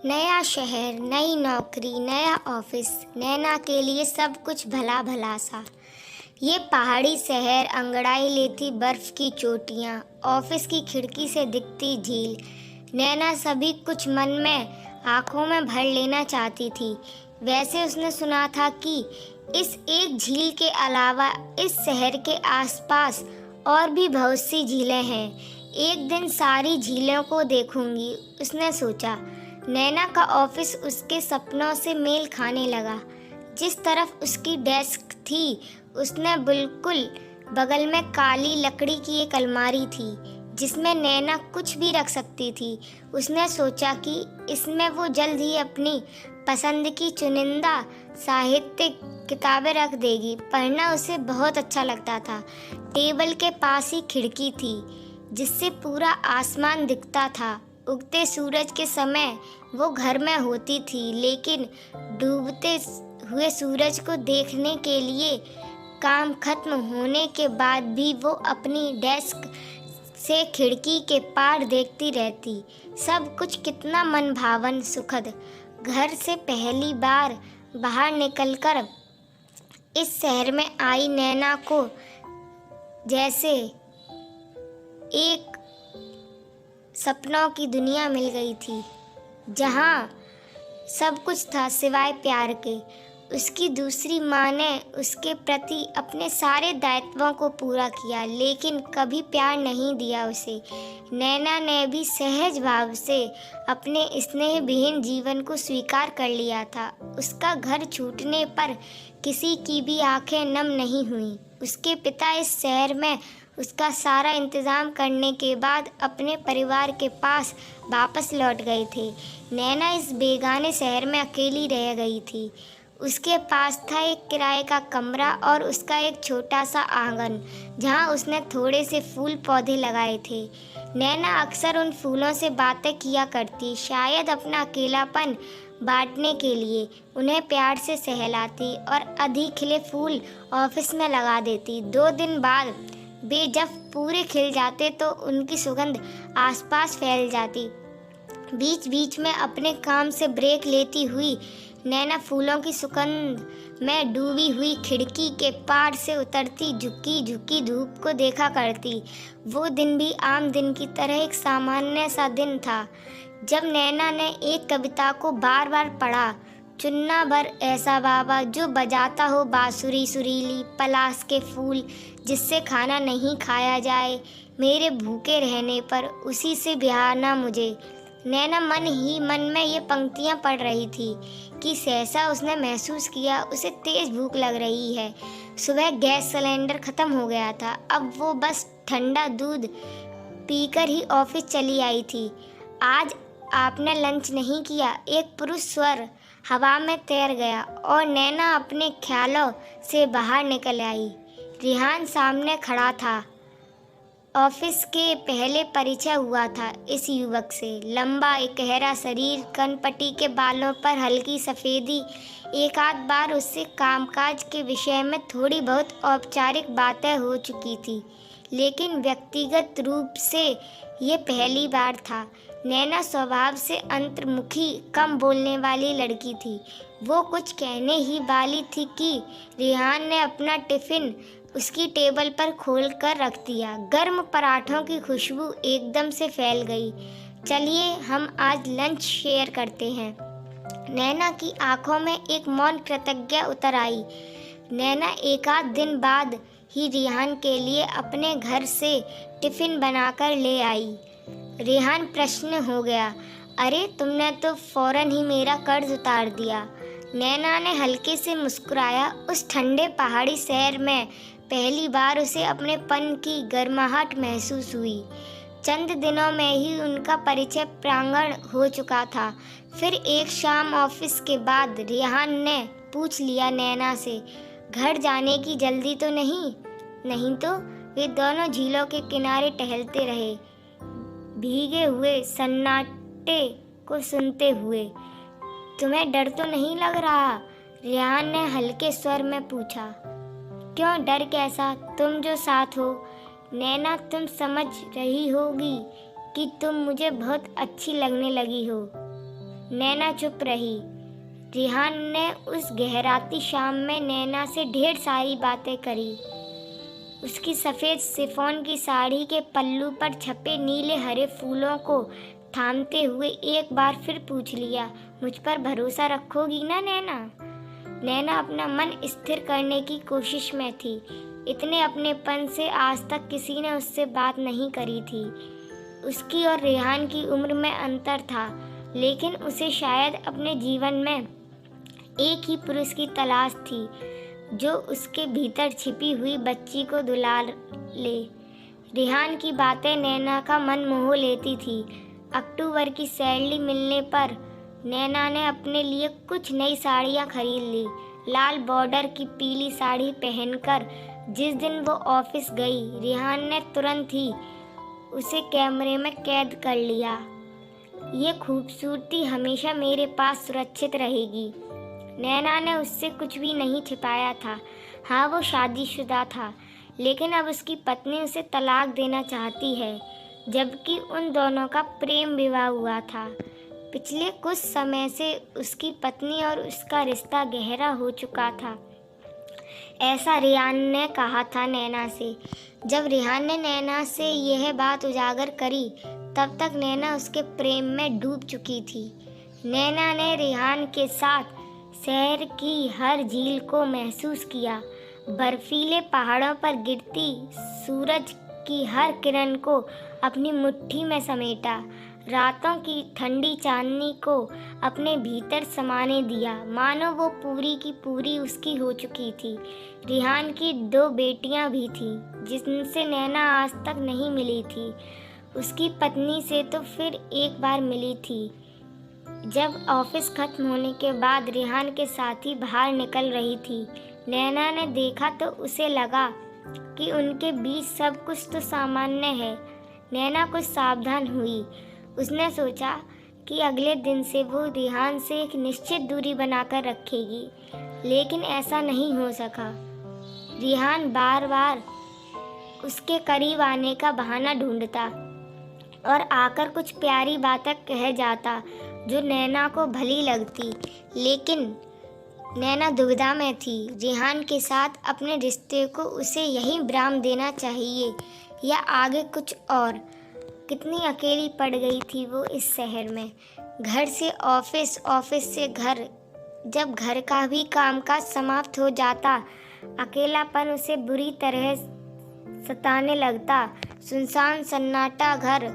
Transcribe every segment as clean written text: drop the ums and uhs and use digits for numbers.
नया शहर, नई नौकरी, नया ऑफिस, नैना के लिए सब कुछ भला भला सा। ये पहाड़ी शहर, अंगड़ाई लेती बर्फ की चोटियाँ, ऑफिस की खिड़की से दिखती झील। नैना सभी कुछ मन में, आंखों में भर लेना चाहती थी। वैसे उसने सुना था कि इस एक झील के अलावा इस शहर के आसपास और भी बहुत सी झीलें हैं। एक दिन सारी झीलों को देखूंगी, उसने सोचा। नैना का ऑफिस उसके सपनों से मेल खाने लगा। जिस तरफ उसकी डेस्क थी, उसने बिल्कुल बगल में काली लकड़ी की एक अलमारी थी, जिसमें नैना कुछ भी रख सकती थी। उसने सोचा कि इसमें वो जल्द ही अपनी पसंद की चुनिंदा साहित्यिक किताबें रख देगी। पढ़ना उसे बहुत अच्छा लगता था। टेबल के पास ही खिड़की थी, जिससे पूरा आसमान दिखता था। उगते सूरज के समय वो घर में होती थी, लेकिन डूबते हुए सूरज को देखने के लिए काम खत्म होने के बाद भी वो अपनी डेस्क से खिड़की के पार देखती रहती। सब कुछ कितना मनभावन, सुखद। घर से पहली बार बाहर निकलकर इस शहर में आई नैना को जैसे एक सपनों की दुनिया मिल गई थी, जहाँ सब कुछ था सिवाय प्यार के। उसकी दूसरी माँ ने उसके प्रति अपने सारे दायित्वों को पूरा किया, लेकिन कभी प्यार नहीं दिया उसे। नैना ने भी सहज भाव से अपने स्नेह विहीन जीवन को स्वीकार कर लिया था। उसका घर छूटने पर किसी की भी आंखें नम नहीं हुईं। उसके पिता इस शहर में उसका सारा इंतज़ाम करने के बाद अपने परिवार के पास वापस लौट गए थे। नैना इस बेगाने शहर में अकेली रह गई थी। उसके पास था एक किराए का कमरा और उसका एक छोटा सा आंगन, जहां उसने थोड़े से फूल पौधे लगाए थे। नैना अक्सर उन फूलों से बातें किया करती, शायद अपना अकेलापन बांटने के लिए। उन्हें प्यार से सहलाती और अधिक खिले फूल ऑफिस में लगा देती। 2 दिन बाद वे जब पूरे खिल जाते तो उनकी सुगंध आसपास फैल जाती। बीच बीच में अपने काम से ब्रेक लेती हुई नैना फूलों की सुगंध में डूबी हुई खिड़की के पार से उतरती झुकी झुकी धूप को देखा करती। वो दिन भी आम दिन की तरह एक सामान्य सा दिन था, जब नैना ने एक कविता को बार बार पढ़ा। चुन्ना भर ऐसा बाबा जो बजाता हो बांसुरी सुरीली, पलाश के फूल जिससे खाना नहीं खाया जाए, मेरे भूखे रहने पर उसी से ब्याहना मुझे। नैना मन ही मन में ये पंक्तियाँ पढ़ रही थी कि सहसा उसने महसूस किया उसे तेज भूख लग रही है। सुबह गैस सिलेंडर ख़त्म हो गया था। अब वो बस ठंडा दूध पीकर ही ऑफिस चली आई थी। आज आपने लंच नहीं किया? एक पुरुष स्वर हवा में तैर गया और नैना अपने ख्यालों से बाहर निकल आई। रिहान सामने खड़ा था। ऑफिस के पहले परिचय हुआ था इस युवक से। लंबा एक गहरा शरीर, कनपटी के बालों पर हल्की सफ़ेदी। एक आध बार उससे कामकाज के विषय में थोड़ी बहुत औपचारिक बातें हो चुकी थी, लेकिन व्यक्तिगत रूप से ये पहली बार था। नैना स्वभाव से अंतर्मुखी, कम बोलने वाली लड़की थी। वो कुछ कहने ही वाली थी कि रिहान ने अपना टिफ़िन उसकी टेबल पर खोल कर रख दिया। गर्म पराठों की खुशबू एकदम से फैल गई। चलिए हम आज लंच शेयर करते हैं। नैना की आंखों में एक मौन कृतज्ञता उतर आई। नैना एक आध दिन बाद ही रिहान के लिए अपने घर से टिफ़िन बनाकर ले आई। रिहान प्रश्न हो गया, अरे तुमने तो फौरन ही मेरा कर्ज उतार दिया। नैना ने हल्के से मुस्कुराया। उस ठंडे पहाड़ी शहर में पहली बार उसे अपनेपन की गर्माहट महसूस हुई। चंद दिनों में ही उनका परिचय प्रांगण हो चुका था। फिर एक शाम ऑफिस के बाद रिहान ने पूछ लिया नैना से, घर जाने की जल्दी तो नहीं? नहीं तो। वे दोनों झीलों के किनारे टहलते रहे, भीगे हुए सन्नाटे को सुनते हुए। तुम्हें डर तो नहीं लग रहा? रिहान ने हल्के स्वर में पूछा। क्यों डर कैसा, तुम जो साथ हो। नैना तुम समझ रही होगी कि तुम मुझे बहुत अच्छी लगने लगी हो। नैना चुप रही। रिहान ने उस गहराती शाम में नैना से ढेर सारी बातें करी। उसकी सफ़ेद शिफॉन की साड़ी के पल्लू पर छपे नीले हरे फूलों को थामते हुए एक बार फिर पूछ लिया, मुझ पर भरोसा रखोगी ना नैना? नैना अपना मन स्थिर करने की कोशिश में थी। इतने अपनेपन से आज तक किसी ने उससे बात नहीं करी थी। उसकी और रेहान की उम्र में अंतर था, लेकिन उसे शायद अपने जीवन में एक ही पुरुष की तलाश थी जो उसके भीतर छिपी हुई बच्ची को दुला ले। रेहान की बातें नैना का मन मोह लेती थी। अक्टूबर की सैलरी मिलने पर नैना ने अपने लिए कुछ नई साड़ियाँ खरीद ली। लाल बॉर्डर की पीली साड़ी पहनकर जिस दिन वो ऑफिस गई, रेहान ने तुरंत ही उसे कैमरे में कैद कर लिया। ये खूबसूरती हमेशा मेरे पास सुरक्षित रहेगी। नैना ने उससे कुछ भी नहीं छिपाया था। हाँ, वो शादीशुदा था, लेकिन अब उसकी पत्नी उसे तलाक देना चाहती है, जबकि उन दोनों का प्रेम विवाह हुआ था। पिछले कुछ समय से उसकी पत्नी और उसका रिश्ता गहरा हो चुका था, ऐसा रेहान ने कहा था नैना से। जब रेहान ने नैना से यह बात उजागर करी, तब तक नैना उसके प्रेम में डूब चुकी थी। नैना ने रेहान के साथ शहर की हर झील को महसूस किया, बर्फीले पहाड़ों पर गिरती सूरज की हर किरण को अपनी मुट्ठी में समेटा, रातों की ठंडी चांदनी को अपने भीतर समाने दिया, मानो वो पूरी की पूरी उसकी हो चुकी थी। रेहान की 2 बेटियां भी थीं, जिनसे नैना आज तक नहीं मिली थी। उसकी पत्नी से तो फिर एक बार मिली थी, जब ऑफिस खत्म होने के बाद रेहान के साथी बाहर निकल रही थी। नैना ने देखा तो उसे लगा कि उनके बीच सब कुछ तो सामान्य है। नैना कुछ सावधान हुई। उसने सोचा कि अगले दिन से वो रेहान से एक निश्चित दूरी बनाकर रखेगी, लेकिन ऐसा नहीं हो सका। रेहान बार बार उसके करीब आने का बहाना ढूंढता और आकर कुछ प्यारी बातें कह जाता जो नैना को भली लगती, लेकिन नैना दुविधा में थी। रेहान के साथ अपने रिश्ते को उसे यहीं विराम देना चाहिए या आगे कुछ और। कितनी अकेली पड़ गई थी वो इस शहर में, घर से ऑफिस, ऑफिस से घर। जब घर का भी कामकाज समाप्त हो जाता, अकेलापन उसे बुरी तरह सताने लगता। सुनसान सन्नाटा घर,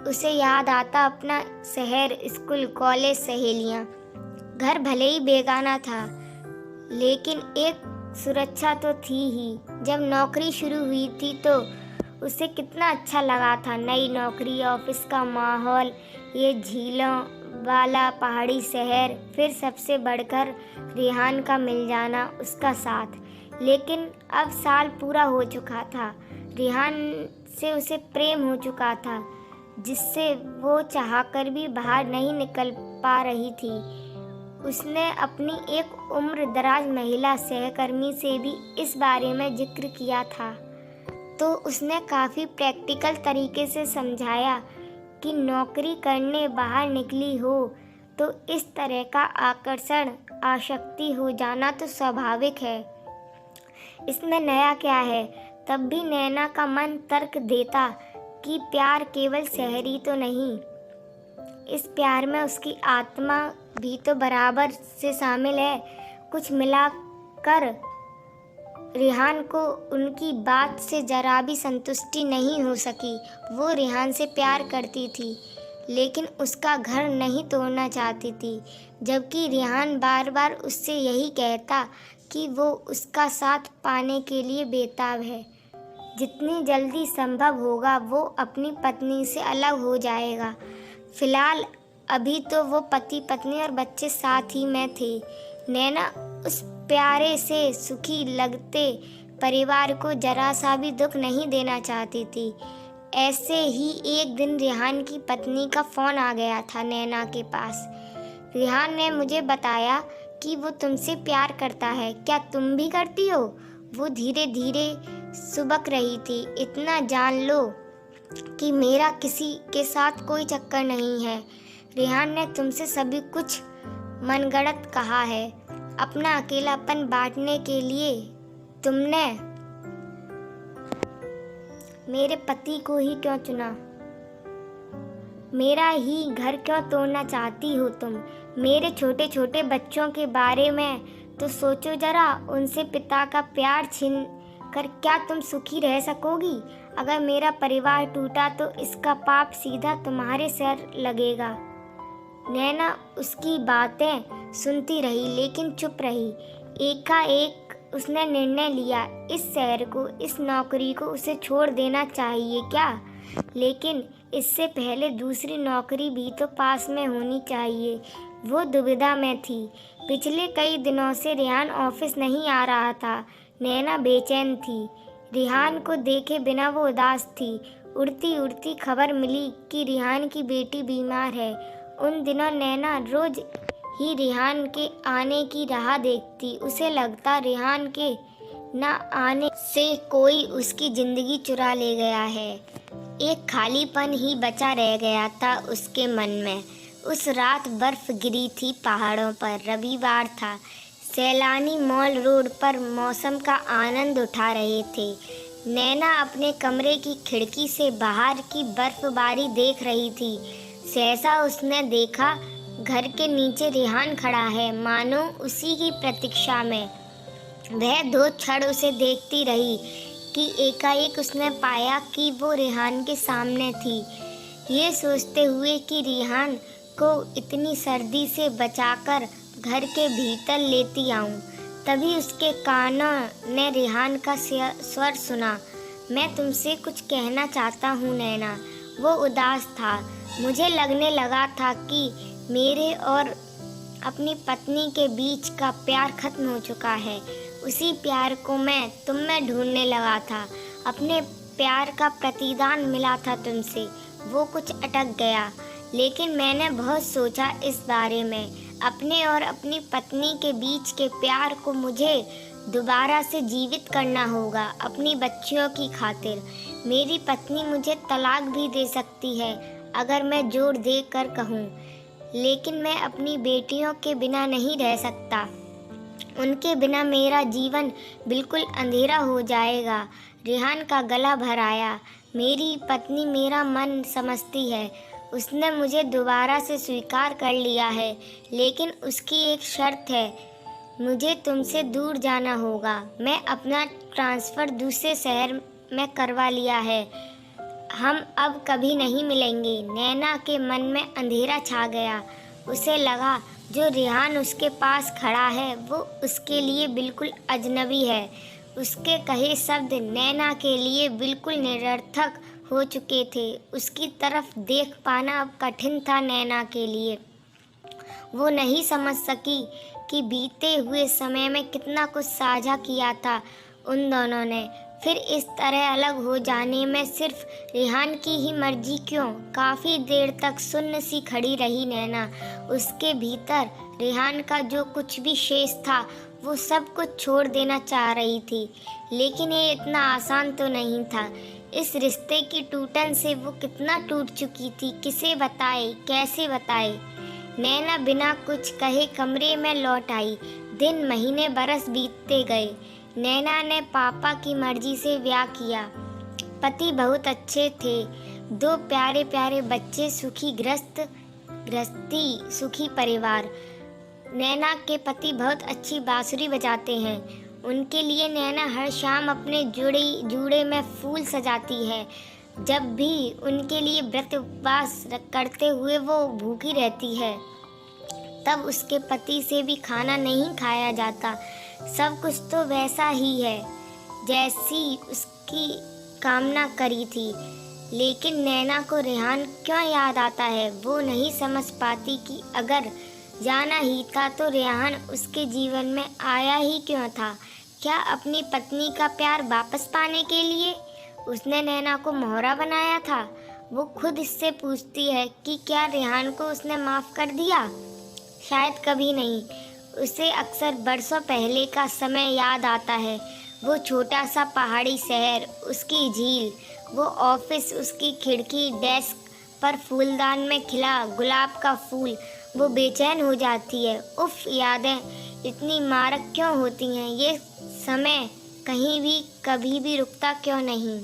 उसे याद आता अपना शहर, स्कूल, कॉलेज, सहेलियाँ। घर भले ही बेगाना था, लेकिन एक सुरक्षा तो थी ही। जब नौकरी शुरू हुई थी तो उसे कितना अच्छा लगा था। नई नौकरी, ऑफिस का माहौल, ये झीलों वाला पहाड़ी शहर, फिर सबसे बढ़कर रेहान का मिल जाना, उसका साथ। लेकिन अब साल पूरा हो चुका था। रेहान से उसे प्रेम हो चुका था, जिससे वो चाहकर भी बाहर नहीं निकल पा रही थी। उसने अपनी एक उम्र दराज महिला सहकर्मी से भी इस बारे में जिक्र किया था, तो उसने काफ़ी प्रैक्टिकल तरीके से समझाया कि नौकरी करने बाहर निकली हो तो इस तरह का आकर्षण, आसक्ति हो जाना तो स्वाभाविक है। इसमें नया क्या है? तब भी नैना का मन तर्क देता कि प्यार केवल शहरी तो नहीं, इस प्यार में उसकी आत्मा भी तो बराबर से शामिल है। कुछ मिलाकर रेहान को उनकी बात से जरा भी संतुष्टि नहीं हो सकी। वो रेहान से प्यार करती थी, लेकिन उसका घर नहीं तोड़ना चाहती थी, जबकि रेहान बार बार उससे यही कहता कि वो उसका साथ पाने के लिए बेताब है। जितनी जल्दी संभव होगा वो अपनी पत्नी से अलग हो जाएगा। फिलहाल अभी तो वो पति पत्नी और बच्चे साथ ही में थे। नैना उस प्यारे से सुखी लगते परिवार को जरा सा भी दुख नहीं देना चाहती थी। ऐसे ही एक दिन रेहान की पत्नी का फ़ोन आ गया था नैना के पास। रेहान ने मुझे बताया कि वो तुमसे प्यार करता है, क्या तुम भी करती हो? वो धीरे धीरे सुबक रही थी। इतना जान लो कि मेरा किसी के साथ कोई चक्कर नहीं है। रेहान ने तुमसे सभी कुछ मनगढ़ंत कहा है। अपना अकेलापन बांटने के लिए तुमने मेरे पति को ही क्यों चुना? मेरा ही घर क्यों तोड़ना चाहती हो तुम? मेरे छोटे छोटे बच्चों के बारे में तो सोचो जरा। उनसे पिता का प्यार छीन कर क्या तुम सुखी रह सकोगी? अगर मेरा परिवार टूटा तो इसका पाप सीधा तुम्हारे सर लगेगा। नैना उसकी बातें सुनती रही लेकिन चुप रही। एकाएक उसने निर्णय लिया, इस शहर को, इस नौकरी को उसे छोड़ देना चाहिए क्या? लेकिन इससे पहले दूसरी नौकरी भी तो पास में होनी चाहिए। वो दुविधा में थी। पिछले कई दिनों से रेहान ऑफिस नहीं आ रहा था। नैना बेचैन थी। रेहान को देखे बिना वो उदास थी। उड़ती उड़ती खबर मिली कि रेहान की बेटी बीमार है। उन दिनों नैना रोज ही रेहान के आने की राह देखती। उसे लगता रेहान के न आने से कोई उसकी जिंदगी चुरा ले गया है। एक खालीपन ही बचा रह गया था उसके मन में। उस रात बर्फ गिरी थी पहाड़ों पर। रविवार था। सैलानी मॉल रोड पर मौसम का आनंद उठा रहे थे। नैना अपने कमरे की खिड़की से बाहर की बर्फबारी देख रही थी। सहसा उसने देखा घर के नीचे रेहान खड़ा है, मानो उसी की प्रतीक्षा में। वह 2 क्षण उसे देखती रही कि एकाएक उसने पाया कि वो रेहान के सामने थी। ये सोचते हुए कि रेहान को इतनी सर्दी से बचाकर घर के भीतर लेती आऊं, तभी उसके कानों ने रेहान का स्वर सुना। मैं तुमसे कुछ कहना चाहता हूँ नैना। वो उदास था। मुझे लगने लगा था कि मेरे और अपनी पत्नी के बीच का प्यार खत्म हो चुका है। उसी प्यार को मैं तुम में ढूंढने लगा था। अपने प्यार का प्रतिदान मिला था तुमसे। वो कुछ अटक गया। लेकिन मैंने बहुत सोचा इस बारे में। अपने और अपनी पत्नी के बीच के प्यार को मुझे दोबारा से जीवित करना होगा, अपनी बच्चियों की खातिर। मेरी पत्नी मुझे तलाक भी दे सकती है अगर मैं जोर दे कर कहूँ, लेकिन मैं अपनी बेटियों के बिना नहीं रह सकता। उनके बिना मेरा जीवन बिल्कुल अंधेरा हो जाएगा। रेहान का गला भर आया। मेरी पत्नी मेरा मन समझती है। उसने मुझे दोबारा से स्वीकार कर लिया है, लेकिन उसकी एक शर्त है। मुझे तुमसे दूर जाना होगा। मैं अपना ट्रांसफ़र दूसरे शहर में करवा लिया है। हम अब कभी नहीं मिलेंगे। नैना के मन में अंधेरा छा गया। उसे लगा जो रेहान उसके पास खड़ा है वो उसके लिए बिल्कुल अजनबी है। उसके कहे शब्द नैना के लिए बिल्कुल निरर्थक हो चुके थे। उसकी तरफ देख पाना अब कठिन था नैना के लिए। वो नहीं समझ सकी कि बीते हुए समय में कितना कुछ साझा किया था उन दोनों ने। फिर इस तरह अलग हो जाने में सिर्फ रेहान की ही मर्जी क्यों? काफ़ी देर तक सुन्न सी खड़ी रही नैना। उसके भीतर रेहान का जो कुछ भी शेष था वो सब कुछ छोड़ देना चाह रही थी, लेकिन ये इतना आसान तो नहीं था। इस रिश्ते की टूटन से वो कितना टूट चुकी थी, किसे बताए, कैसे बताए। नैना बिना कुछ कहे कमरे में लौट आई। दिन, महीने, बरस बीतते गए। नैना ने पापा की मर्जी से ब्याह किया। पति बहुत अच्छे थे। 2 प्यारे प्यारे बच्चे, सुखी गृहस्थी, सुखी परिवार। नैना के पति बहुत अच्छी बांसुरी बजाते हैं। उनके लिए नैना हर शाम अपने जूड़े में फूल सजाती है। जब भी उनके लिए व्रत उपवास करते हुए वो भूखी रहती है, तब उसके पति से भी खाना नहीं खाया जाता। सब कुछ तो वैसा ही है जैसी उसकी कामना करी थी। लेकिन नैना को रेहान क्यों याद आता है? वो नहीं समझ पाती कि अगर जाना ही था तो रेहान उसके जीवन में आया ही क्यों था? क्या अपनी पत्नी का प्यार वापस पाने के लिए उसने नैना को मोहरा बनाया था? वो खुद इससे पूछती है कि क्या रेहान को उसने माफ़ कर दिया? शायद कभी नहीं। उसे अक्सर बरसों पहले का समय याद आता है। वो छोटा सा पहाड़ी शहर, उसकी झील, वो ऑफिस, उसकी खिड़की, डेस्क, पर फूलदान में खिला गुलाब का फूल वो बेचैन हो जाती है। उफ, यादें इतनी मारक क्यों होती हैं? ये समय कहीं भी कभी भी रुकता क्यों नहीं?